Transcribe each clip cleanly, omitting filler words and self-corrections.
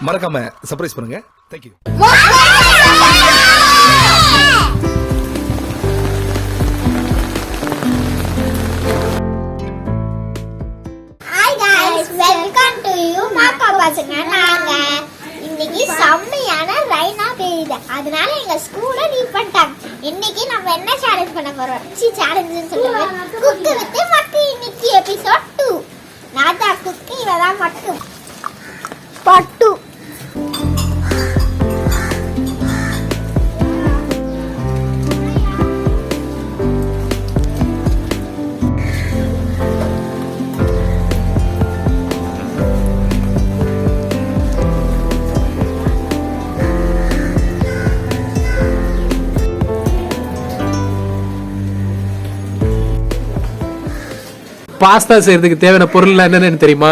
மறக்காம சர்ப்ரைஸ் பண்ணுங்க. Thank you. Welcome to you maca பசங்க. நாங்க இன்னைக்கு செம்மையான ரைனா பெய்யுது, அதனால எங்க ஸ்கூல்ல லீவ் பண்ணிட்டாங்க. இன்னைக்கு நம்ம என்ன சேலஞ்ச் பண்ண போறோம்? சேலஞ்சுன்னு சொல்லுவேன், குக்கு வித் மக்கு. இன்னைக்கு எபிசோட் 2. நான் தான் குக்கு, இவ தான் மக்கு. பட்டு பாஸ்தா செய்யறதுக்கு தேவையான பொருள் என்னன்னு தெரியுமா?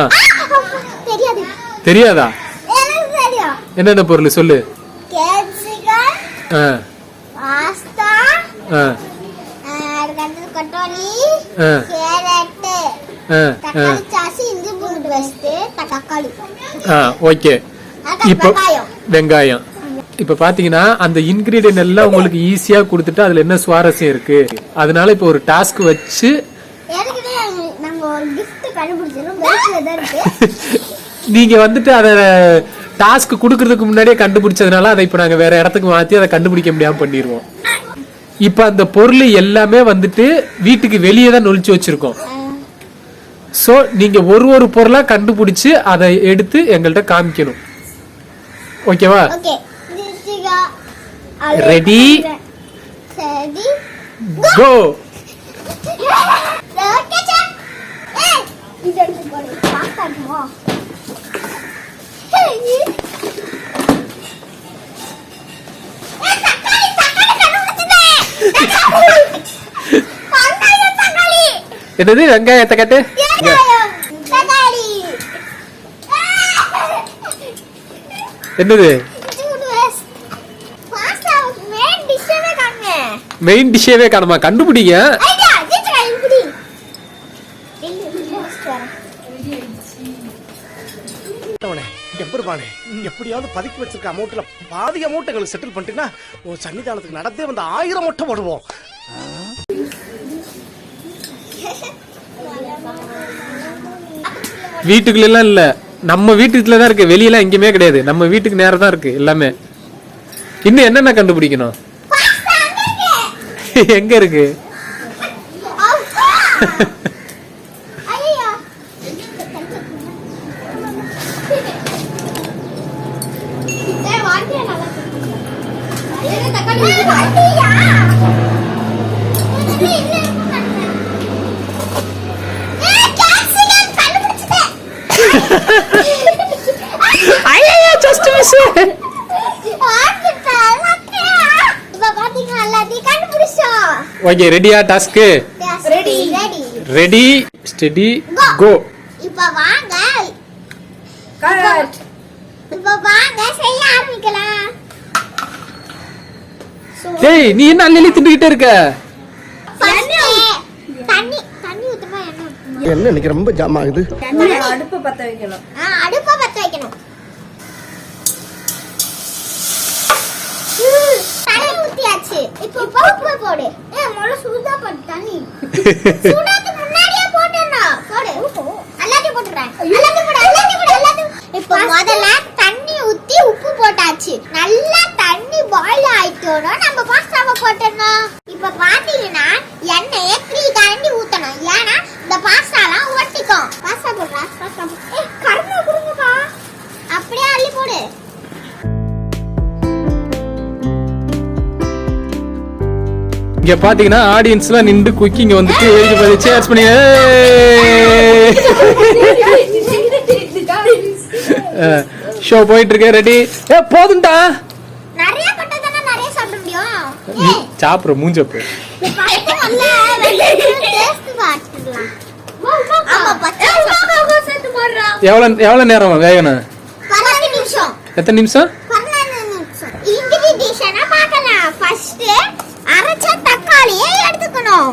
தெரியாது. தெரியாதா? எனக்கு தெரியும். என்னென்ன பொருள் சொல்லு. கேப்சிகம், பாஸ்தா, கட்டோலி, கேரட், தக்காளி சாஸ், இஞ்சி பூண்டு பேஸ்ட், தக்காளி. ஓகே. இப்போ வெங்காயம். இப்ப பாத்தீங்கன்னா அந்த இன்கிரிடியன்ட் எல்லாம் உங்களுக்கு ஈஸியா கொடுத்துட்டு அதுல என்ன சுவாரஸ்யம் இருக்கு, அதனால இப்ப ஒரு டாஸ்க் வச்சு நீங்க வந்துட்டு அத டாஸ்க் குடுக்கறதுக்கு முன்னாடியே கண்டுபிடிச்சதுனால அதை இப்ப நாங்க வேற இடத்துக்கு மாத்தி அதை கண்டுபிடிக்க முடியாம பண்ணிடுவோம். இப்ப அந்த பொருள் எல்லாமே வந்துட்டு வீட்டுக்கு வெளியே தான் நொழிச்சு வச்சிருக்கோம். சோ நீங்க ஒரு ஒரு பொருளா கண்டுபிடிச்சு அதை எடுத்து எங்கள்கிட்ட காமிக்கணும். ஓகேவா? Ready go. என்னது? வெங்காயத்தை கட்டு. என்னது? மெயின் டிஷ்ஷே காணுமா? கண்டுபிடிங்க. எப்படியாவது பதுக்கி வச்சிருக்க அமௌண்ட்ல பாதி அமௌண்ட் எங்களுக்கு செட்டில் பண்ணிட்டீங்கன்னா உன் சன்னிதானத்துக்கு நடந்தே வந்து 1000 மொட்டை போடுவோம். வீட்டுக்குள்ள எல்லாம் இல்ல, நம்ம வீட்டுக்குள்ள தான் இருக்கு, வெளியெல்லாம் எங்கேயுமே கிடையாது. நம்ம வீட்டுக்கு நேரம் தான் இருக்கு எல்லாமே. இன்னும் என்னென்ன கண்டுபிடிக்கணும்? எங்க இருக்கு? ஓகே, ரெடியா task? Ready. Ready steady go. இப்ப வாங்க கட். இப்ப வாங்க செய்ய ஆரம்பிக்கலாம். டேய், நீ என்ன அள்ளி தின்னுகிட்டே இருக்க? தண்ணி ஊத்துமா? என்ன இன்னைக்கு ரொம்ப ஜாம் ஆகுது. அடுப்பு பத்த வைக்கணும். அடுப்பு பத்த வைக்கணும். தண்ணி ஊத்தியாச்சு. இப்போ உப்பு போடு. மொள சூடா போடு. தண்ணி சூடாக்கு முன்னாடியே போடணும். போடு. எல்லாத்தையும் போடுறேன். எல்லாத்தையும். இப்போ முதல்ல தண்ணி ஊத்தி உப்பு போட்டாச்சு. நல்லா தண்ணி பாயில் ஆயிட்டோனா நம்ம பாஸ்தாவை போடணும். இப்போ பாத்தீங்கன்னா எண்ணெயை 3 கரண்டி ஊத்தணும். ஏன்னா இந்த பாஸ்தாலாம் ஒட்டிக்கும். பாஸ்தா போடுறா. கரும்பு கொடுங்கப்பா. அப்படியே அள்ளி போடு. இங்க பாத்தீங்கன்னா ஆடியன்ஸ்லாம் நின்று குக்கிங் வந்துட்டு எழுதி பண்ணி சேர்ஸ் பண்ணி ஷோ போயிட்டு இருக்கு. ரெடி? போதும்டா. நிறைய பட்டதானே நிறைய சாப்பிட முடியும். நீ சாப்பிடுற மூஞ்சப்பு. எவ்வளவு நேரம் வேகணும்? 15 நிமிஷம். எத்தனை நிமிஷம்? 15 நிமிஷம். இன்கிரிடியன்ட்ஸ் பார்க்கலாம். ஃபர்ஸ்ட் அரைச்ச தக்காளியை எடுத்துக்கணும்.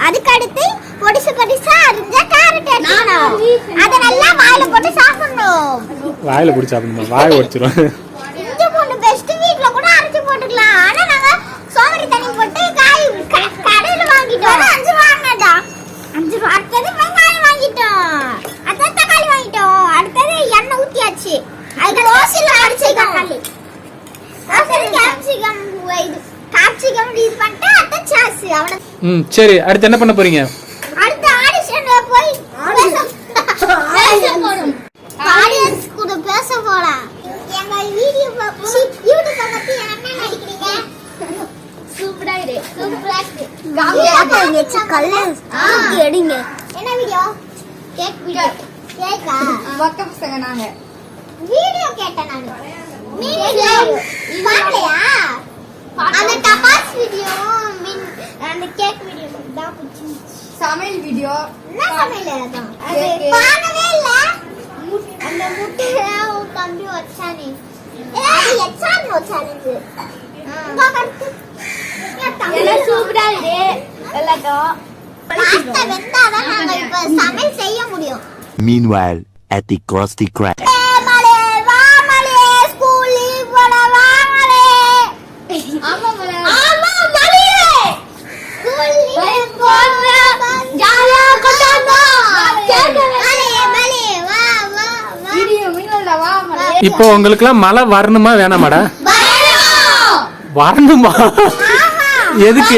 அதுக்கு அடுத்து பொடிசு பொடிசா அரிஞ்ச கேரட் எடுத்துக்கணும். அத நல்லா வாயில போட்டு சாப்பிடணும். வாயில பிடிச்சா அப்படிமா வாய் ஒடிச்சிரும். இஞ்சி பூண்டு பெஸ்ட் வீட்ல கூட அரைச்சு போட்டுக்கலாம். ஆனா நாங்க சோமரி தண்ணி போட்டு காய் கடையில வாங்கிட்டோம். 5 வாங்கினடா. 5 ரூபாய். அடுத்தது வெங்காயம் வாங்கிட்டோம். அடுத்தது தக்காளி வாங்கிட்டோம். அடுத்தது எண்ணெய் ஊத்தியாச்சு. அதுக்கு ரோசில அரைச்சு தக்காளி. ரோசில கேப்சிகம் இது கேப்சிகம் இது பண்ணிட்டு அடுத்து சாஸ் அவன. சரி அடுத்து என்ன பண்ண போறீங்க? அடுத்து ஆடிஷன்ல போய் பேச போறோம். ஆடியன்ஸ் கூட பேச போலாம். எங்க வீடியோ யூடியூப் பத்தி என்ன நினைக்கிறீங்க? சூப்பரா இருக்கு. சூப்பரா இருக்கு. காமியா வெச்சு கல்ல எடுங்க. என்ன வீடியோ? Cake video. கேக்கா? பக்க பசங்க நாங்க. வீடியோ கேட்டேன் நான். நீங்க பாக்கலையா? அந்த டபாஸ் வீடியோ அந்த கேக் வீடியோ தான் பிடிச்சிருந்துச்சு. சமையல் வீடியோ. என்ன சமையல் அதான்? அது பாக்கவே இல்ல. அந்த முட்டையை தம்பி வச்சானே. ஏய் எச்சான் வச்சானே. பாக்கறது. எல்லாம் சூப்பரா இருக்கு. எல்லாரும் பாஸ்தா வெந்தாதான் நாங்க இப்ப சமையல் செய்ய முடியும். Meanwhile, at the Krusty Krab. மலே வா மலே ஸ்கூல் லீவ் போட வா மலே. ஆமா மலே. ஆமா மலே. ஸ்கூல் லீவ் போட ஜாலியா கொண்டாடோ. மலே மலே வா வா வா. வீடியோ மீனல்ல வா மலே. இப்போ உங்களுக்குலாம் மழை வரணுமா வேணாமாடா? வரணுமா? எதுக்கு?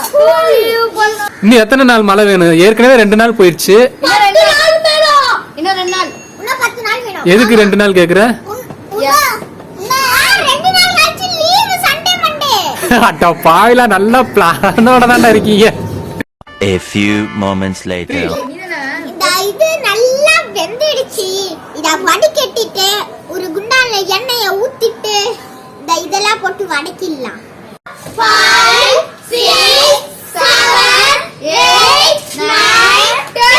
ஸ்கூல் லீவ் போட இன்னும் எத்தனை நாள் மழை வேணும்? ஏற்கனவே 2 நாள் போயிடுச்சு. இன்னும் 2 நாள் வேணும். இன்னும் 2 நாள். இன்னும் 10 நாள் வேணும். எதுக்கு 2 நாள் கேக்குற? 2 நாள் கழிச்சு லீவ் சண்டே மண்டே. அட்டா பாயிலா நல்லா பிளானோட தான்டா இருக்கீங்க. A few moments later. இந்த இது நல்லா வெந்திடுச்சு. இத வடிகட்டிட்டு ஒரு குண்டான்ல எண்ணெயை ஊத்திட்டு இந்த இதெல்லாம் போட்டு வதக்கிடலாம். 5 6 7 8 9 10.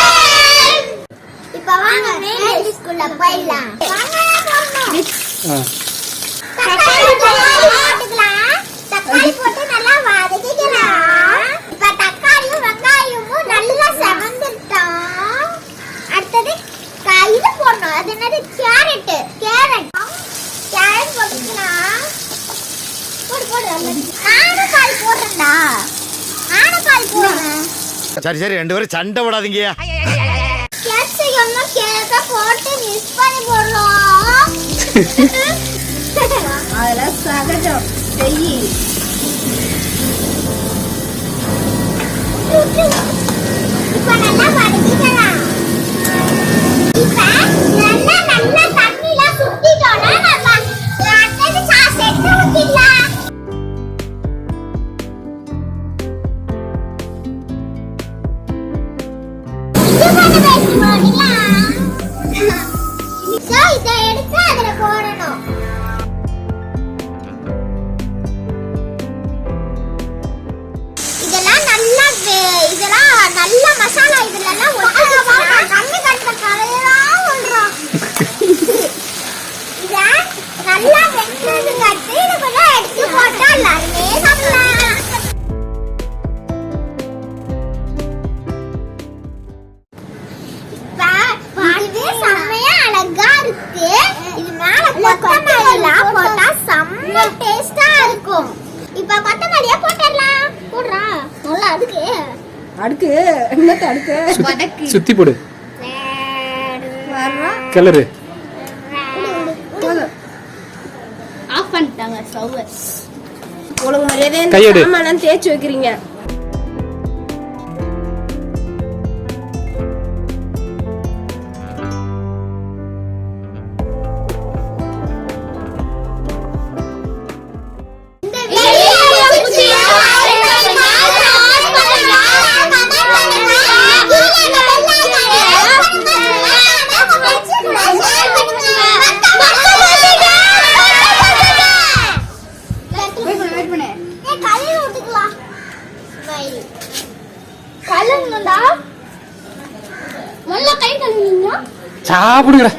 இப்போ வாங்க மெயின் ஸ்கூல்ல போயிடலாம். வாங்க போறோம். தக்காளி போட்டுக்கலாம். தக்காளி போட்டு நல்லா வதக்கிக்கலாம். இப்ப தக்காளியும் வெங்காயமும் நல்லா செவந்துட்டோம். அடுத்தது இது போடணும். அது என்னது? கேரட். கேரட் போட்டுக்கலாம். போடு போடு. ஆனக்காய் போடுறேன்டா. ஆனக்காய் போடுறேன். சரி சரி 2 பேரும் சண்டை போடாதீங்க. கேப்சிகம்னா கேக்க போட்டு மிக்ஸ் பண்ணி போடுறோம். அதெல்லாம் சகஜம். செய். இப்ப நல்லா வதக்கிக்கலாம். இப்ப நல்லா தண்ணில சுத்திட்டோம்னா நம்ம அடுத்தது சாஸ் எடுத்து ஊத்திடலாம். இது பண்ண பேசுறீங்களா? சோ இத எடுத்து அதுல போடணும். இதெல்லாம் நல்ல மசாலா இதெல்லாம் ஒட்டுக்கா கண்ணு கட்ட கலையெல்லாம் ஒன்றோம். இத நல்லா வெந்தது கட்டி இதுக்குள்ள எடுத்து போட்டா எல்லாருமே சாப்பிடலாம். பாட்டு செம்மையா அழகா இருக்கு. இது மேல கொத்தமல்லி எல்லாம் போட்டா செம்ம டேஸ்டா இருக்கும். இப்ப கொத்தமல்லியா போட்டுடலாம். போடுறா நல்லா அதுக்கு அடுக்கு என்னத்த அடுக்கு? வடக்கு. சுத்தி போடு. வர்றா. கலரு. போதும். ஆஃப் பண்ணிட்டாங்க ஸ்டவ். ஒழுங்கு மரியாதை கையெடு. சாமான் தேய்ச்சி வைக்கிறீங்க. சாப்பிடுங்கடா.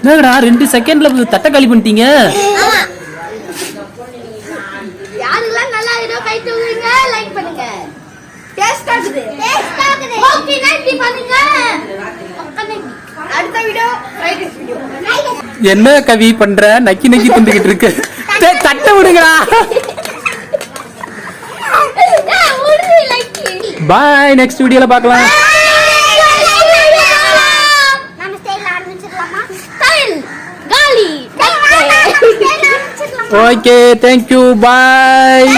என்னடா 2 செகண்ட்ல தட்டை காலி பண்ணிட்டீங்க. டேஸ்ட் ஆகுது. டேஸ்ட் ஆகுது. ஓகே நன்றி பண்ணுங்க. அடுத்த வீடியோ ஃப்ரைட் ரைஸ் வீடியோ. என்ன கவி பண்ற? நக்கி நக்கி திண்டுகிட்டு இருக்கு. தட்ட விடுங்கடா. பாய், நெக்ஸ்ட் வீடியோல பார்க்கலாம். நம்ம ஸ்டைல் ஆரம்பிச்சிடலாமா? ஸ்டைல் காலி. ஓகே, தேங்க்யூ, பாய்.